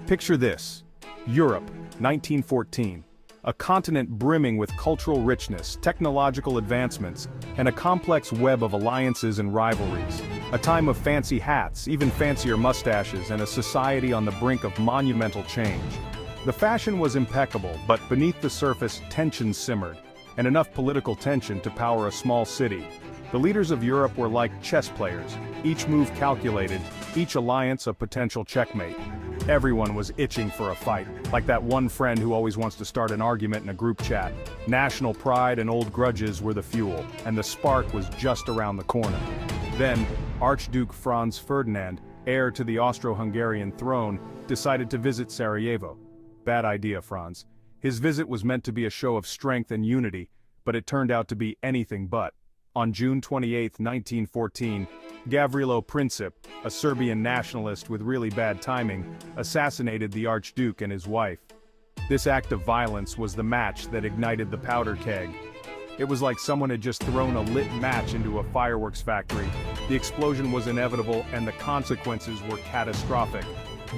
Picture this: Europe, 1914. A continent brimming with cultural richness, technological advancements, and a complex web of alliances and rivalries. A time of fancy hats, even fancier mustaches, and a society on the brink of monumental change. The fashion was impeccable, but beneath the surface, tension simmered, and enough political tension to power a small city. The leaders of Europe were like chess players, each move calculated, each alliance a potential checkmate. Everyone was itching for a fight, like that one friend who always wants to start an argument in a group chat. National pride and old grudges were the fuel, and the spark was just around the corner. Then, Archduke Franz Ferdinand, heir to the Austro-Hungarian throne, decided to visit Sarajevo. Bad idea, Franz. His visit was meant to be a show of strength and unity, but it turned out to be anything but. On June 28, 1914, Gavrilo Princip, a Serbian nationalist with really bad timing, assassinated the Archduke and his wife. This act of violence was the match that ignited the powder keg. It was like someone had just thrown a lit match into a fireworks factory. The explosion was inevitable and the consequences were catastrophic.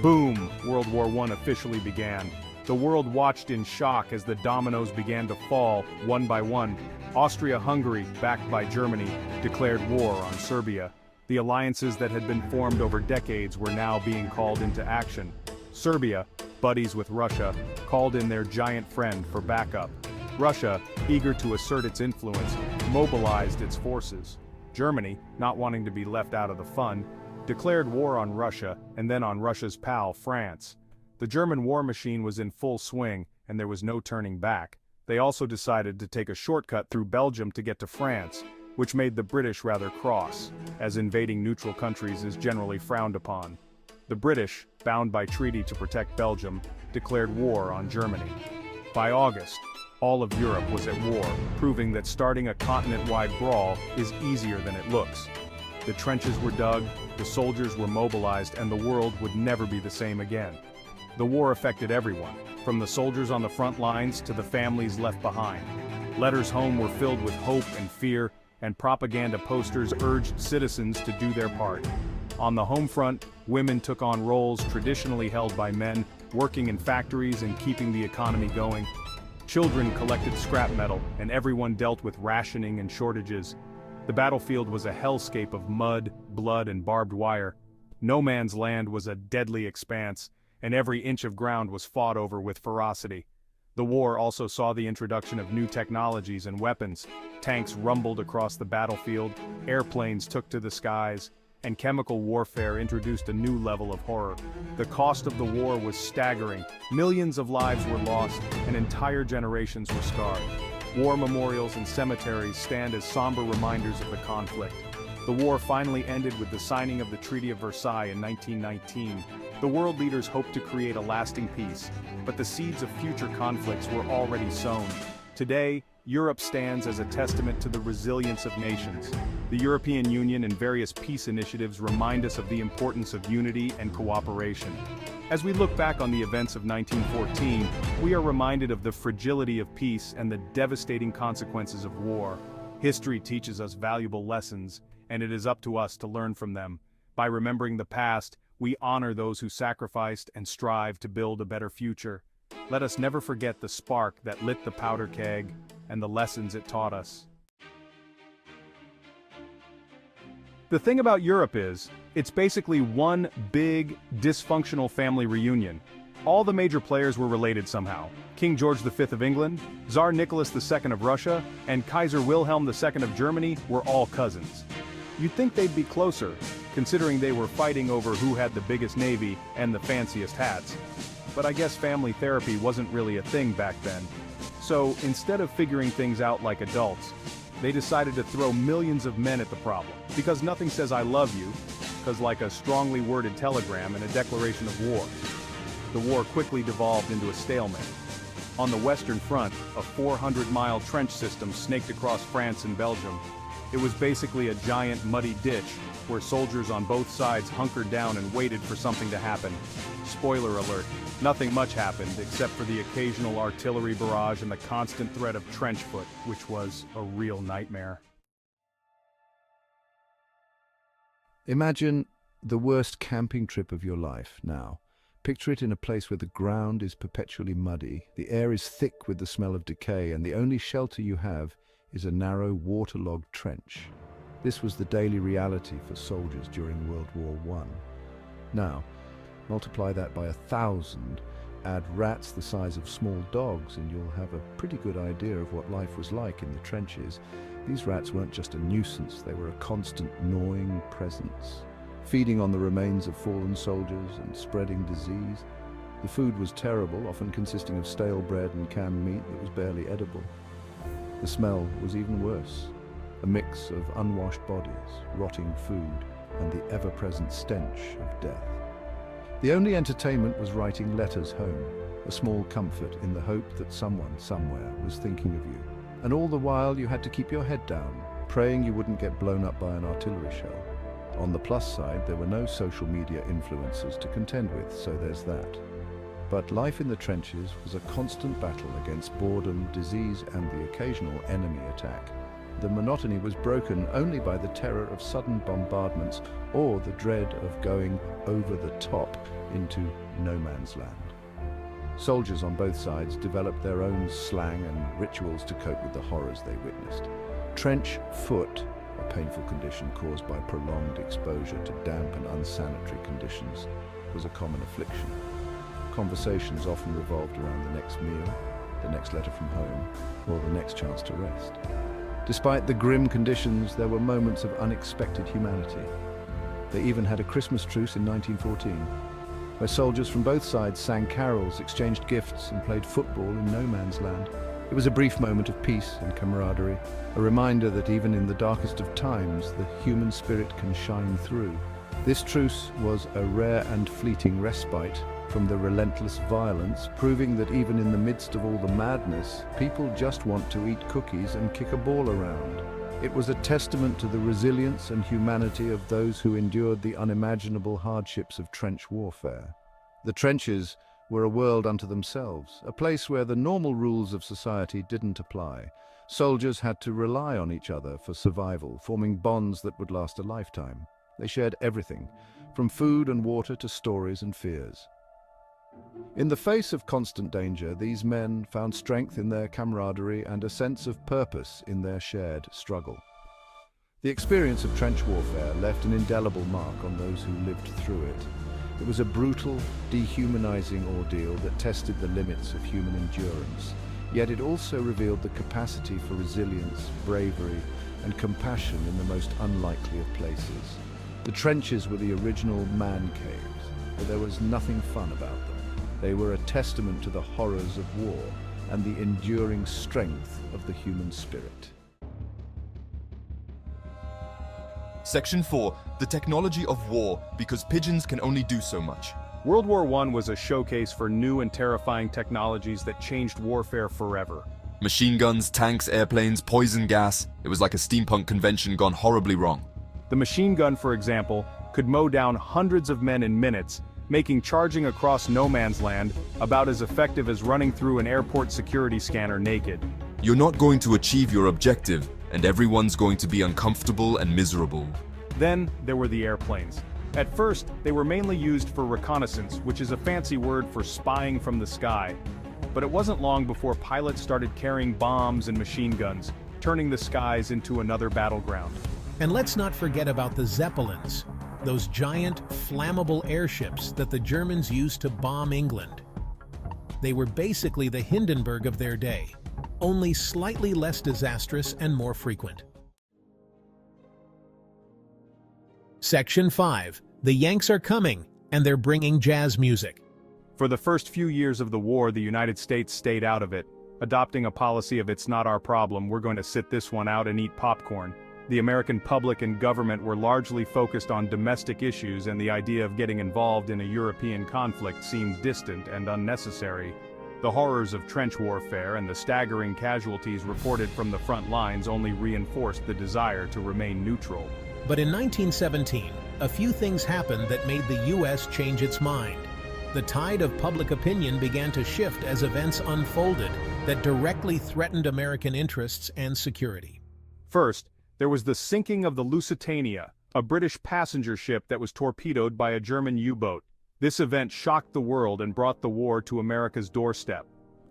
Boom! World War I officially began. The world watched in shock as the dominoes began to fall, one by one. Austria-Hungary, backed by Germany, declared war on Serbia. The alliances that had been formed over decades were now being called into action. Serbia, buddies with Russia, called in their giant friend for backup. Russia, eager to assert its influence, mobilized its forces. Germany, not wanting to be left out of the fun, declared war on Russia and then on Russia's pal, France. The German war machine was in full swing, and there was no turning back. They also decided to take a shortcut through Belgium to get to France, which made the British rather cross, as invading neutral countries is generally frowned upon. The British, bound by treaty to protect Belgium, declared war on Germany. By August, all of Europe was at war, proving that starting a continent-wide brawl is easier than it looks. The trenches were dug, the soldiers were mobilized, and the world would never be the same again. The war affected everyone, from the soldiers on the front lines to the families left behind. Letters home were filled with hope and fear, and propaganda posters urged citizens to do their part. On the home front, women took on roles traditionally held by men, working in factories and keeping the economy going. Children collected scrap metal, and everyone dealt with rationing and shortages. The battlefield was a hellscape of mud, blood, and barbed wire. No man's land was a deadly expanse, and every inch of ground was fought over with ferocity. The war also saw the introduction of new technologies and weapons. Tanks rumbled across the battlefield, airplanes took to the skies, and chemical warfare introduced a new level of horror. The cost of the war was staggering. Millions of lives were lost, and entire generations were scarred. War memorials and cemeteries stand as somber reminders of the conflict. The war finally ended with the signing of the Treaty of Versailles in 1919. The world leaders hoped to create a lasting peace, but the seeds of future conflicts were already sown. Today, Europe stands as a testament to the resilience of nations. The European Union and various peace initiatives remind us of the importance of unity and cooperation. As we look back on the events of 1914, we are reminded of the fragility of peace and the devastating consequences of war. History teaches us valuable lessons, and it is up to us to learn from them. By remembering the past, we honor those who sacrificed and strive to build a better future. Let us never forget the spark that lit the powder keg and the lessons it taught us. The thing about Europe is, it's basically one big, dysfunctional family reunion. All the major players were related somehow. King George V of England, Tsar Nicholas II of Russia, and Kaiser Wilhelm II of Germany were all cousins. You'd think they'd be closer, considering they were fighting over who had the biggest navy and the fanciest hats. But I guess family therapy wasn't really a thing back then. So instead of figuring things out like adults, they decided to throw millions of men at the problem. Because nothing says I love you, because like a strongly worded telegram and a declaration of war. The war quickly devolved into a stalemate. On the Western Front, a 400-mile trench system snaked across France and Belgium. It was basically a giant muddy ditch where soldiers on both sides hunkered down and waited for something to happen. Spoiler alert, nothing much happened except for the occasional artillery barrage and the constant threat of trench foot, which was a real nightmare. Imagine the worst camping trip of your life now. Picture it in a place where the ground is perpetually muddy, the air is thick with the smell of decay, and the only shelter you have is a narrow, waterlogged trench. This was the daily reality for soldiers during World War I. Now, multiply that by 1,000, add rats the size of small dogs, and you'll have a pretty good idea of what life was like in the trenches. These rats weren't just a nuisance, they were a constant gnawing presence, feeding on the remains of fallen soldiers and spreading disease. The food was terrible, often consisting of stale bread and canned meat that was barely edible. The smell was even worse, a mix of unwashed bodies, rotting food, and the ever-present stench of death. The only entertainment was writing letters home, a small comfort in the hope that someone somewhere was thinking of you. And all the while you had to keep your head down, praying you wouldn't get blown up by an artillery shell. On the plus side, there were no social media influencers to contend with, so there's that. But life in the trenches was a constant battle against boredom, disease, and the occasional enemy attack. The monotony was broken only by the terror of sudden bombardments or the dread of going over the top into no man's land. Soldiers on both sides developed their own slang and rituals to cope with the horrors they witnessed. Trench foot, a painful condition caused by prolonged exposure to damp and unsanitary conditions, was a common affliction. Conversations often revolved around the next meal, the next letter from home, or the next chance to rest. Despite the grim conditions, there were moments of unexpected humanity. They even had a Christmas truce in 1914, where soldiers from both sides sang carols, exchanged gifts, and played football in no man's land. It was a brief moment of peace and camaraderie, a reminder that even in the darkest of times, the human spirit can shine through. This truce was a rare and fleeting respite from the relentless violence, proving that even in the midst of all the madness, people just want to eat cookies and kick a ball around. It was a testament to the resilience and humanity of those who endured the unimaginable hardships of trench warfare. The trenches were a world unto themselves, a place where the normal rules of society didn't apply. Soldiers had to rely on each other for survival, forming bonds that would last a lifetime. They shared everything, from food and water to stories and fears. In the face of constant danger, these men found strength in their camaraderie and a sense of purpose in their shared struggle. The experience of trench warfare left an indelible mark on those who lived through it. It was a brutal, dehumanizing ordeal that tested the limits of human endurance, yet it also revealed the capacity for resilience, bravery, and compassion in the most unlikely of places. The trenches were the original man caves, but there was nothing fun about them. They were a testament to the horrors of war and the enduring strength of the human spirit. Section 4. The technology of war, because pigeons can only do so much. World War I was a showcase for new and terrifying technologies that changed warfare forever. Machine guns, tanks, airplanes, poison gas. It was like a steampunk convention gone horribly wrong. The machine gun, for example, could mow down hundreds of men in minutes, making charging across no man's land about as effective as running through an airport security scanner naked. You're not going to achieve your objective, and everyone's going to be uncomfortable and miserable. Then there were the airplanes. At first, they were mainly used for reconnaissance, which is a fancy word for spying from the sky. But it wasn't long before pilots started carrying bombs and machine guns, turning the skies into another battleground. And let's not forget about the Zeppelins, those giant, flammable airships that the Germans used to bomb England. They were basically the Hindenburg of their day, only slightly less disastrous and more frequent. Section 5. The Yanks are coming, and they're bringing jazz music. For the first few years of the war, the United States stayed out of it, adopting a policy of "it's not our problem, we're going to sit this one out and eat popcorn." The American public and government were largely focused on domestic issues, and the idea of getting involved in a European conflict seemed distant and unnecessary. The horrors of trench warfare and the staggering casualties reported from the front lines only reinforced the desire to remain neutral. But in 1917, a few things happened that made the U.S. change its mind. The tide of public opinion began to shift as events unfolded that directly threatened American interests and security. First, there was the sinking of the Lusitania, a British passenger ship that was torpedoed by a German U-boat. This event shocked the world and brought the war to America's doorstep.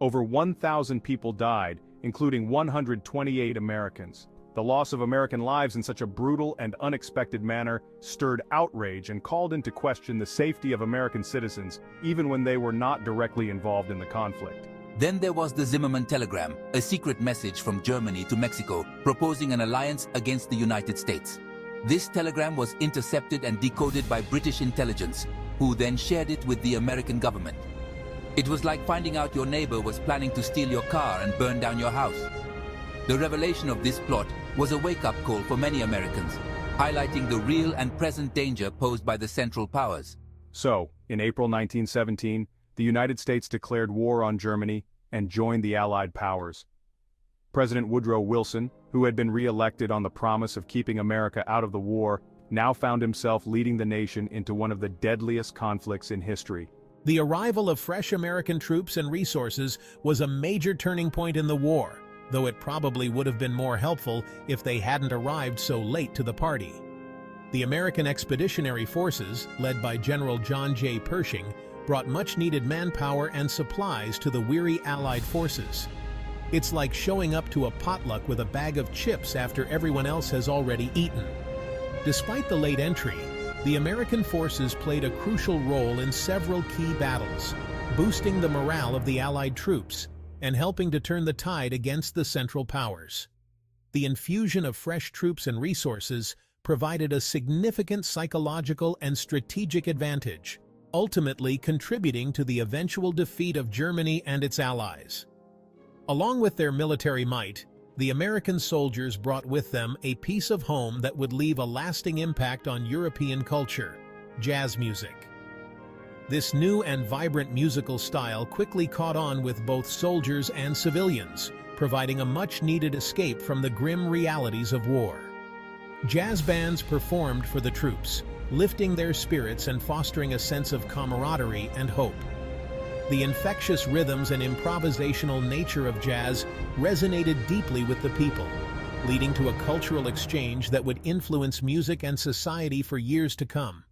Over 1,000 people died, including 128 Americans. The loss of American lives in such a brutal and unexpected manner stirred outrage and called into question the safety of American citizens, even when they were not directly involved in the conflict. Then there was the Zimmermann telegram, a secret message from Germany to Mexico proposing an alliance against the United States. This telegram was intercepted and decoded by British intelligence, who then shared it with the American government. It was like finding out your neighbor was planning to steal your car and burn down your house. The revelation of this plot was a wake-up call for many Americans, highlighting the real and present danger posed by the Central Powers. So, in April 1917, the United States declared war on Germany and joined the Allied powers. President Woodrow Wilson, who had been re-elected on the promise of keeping America out of the war, now found himself leading the nation into one of the deadliest conflicts in history. The arrival of fresh American troops and resources was a major turning point in the war, though it probably would have been more helpful if they hadn't arrived so late to the party. The American Expeditionary Forces, led by General John J. Pershing, brought much-needed manpower and supplies to the weary Allied forces. It's like showing up to a potluck with a bag of chips after everyone else has already eaten. Despite the late entry, the American forces played a crucial role in several key battles, boosting the morale of the Allied troops and helping to turn the tide against the Central Powers. The infusion of fresh troops and resources provided a significant psychological and strategic advantage, ultimately contributing to the eventual defeat of Germany and its allies. Along with their military might, the American soldiers brought with them a piece of home that would leave a lasting impact on European culture: jazz music. This new and vibrant musical style quickly caught on with both soldiers and civilians, providing a much-needed escape from the grim realities of war. Jazz bands performed for the troops, lifting their spirits and fostering a sense of camaraderie and hope. The infectious rhythms and improvisational nature of jazz resonated deeply with the people, leading to a cultural exchange that would influence music and society for years to come.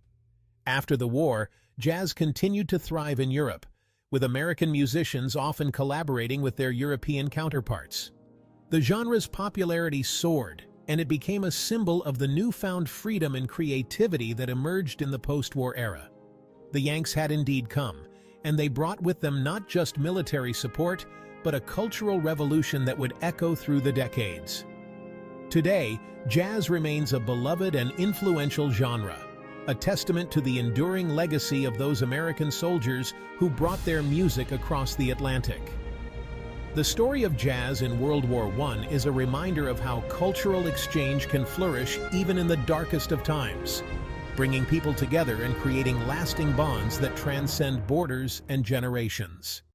After the war, jazz continued to thrive in Europe, with American musicians often collaborating with their European counterparts. The genre's popularity soared, and it became a symbol of the newfound freedom and creativity that emerged in the post-war era. The Yanks had indeed come, and they brought with them not just military support, but a cultural revolution that would echo through the decades. Today, jazz remains a beloved and influential genre, a testament to the enduring legacy of those American soldiers who brought their music across the Atlantic. The story of jazz in World War I is a reminder of how cultural exchange can flourish even in the darkest of times, bringing people together and creating lasting bonds that transcend borders and generations.